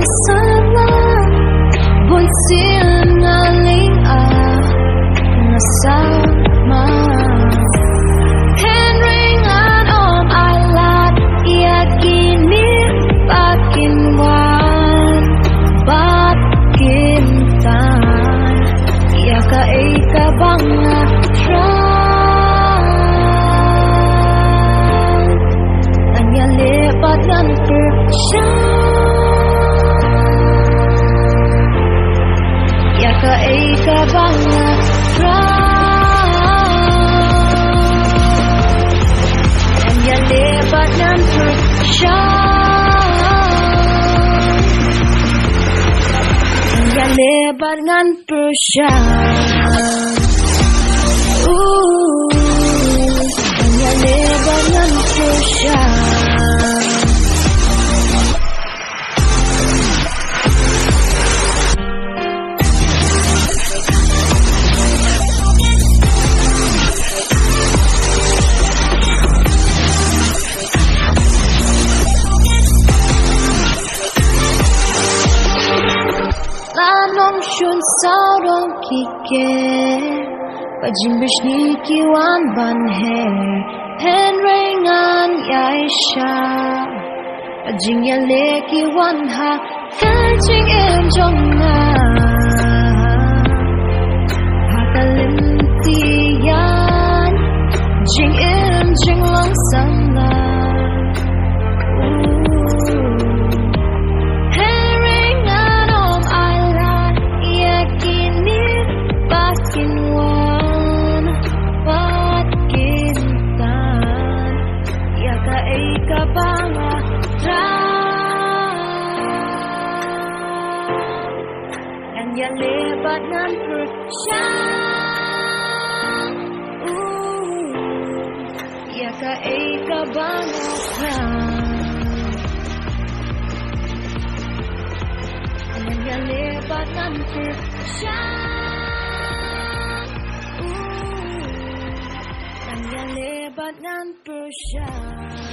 salam bunsil ngaling nasama henringan om alat yakini pakinwan bakintan yaka ika banga tanya lebat dan yaka ika banga tanya lebat dan tanya lebat dan tanya lebat dan Lanong shun sao dong kike Pajing bishni kiwan ban he Henringan yaisha Pajing yale kiwan ha Kajing em jong na Hakalim tiyan Jing em jing long sang na Yang lebat nan persyang ya ka ika banget yang lebat nan persyang yang lebat nan persyang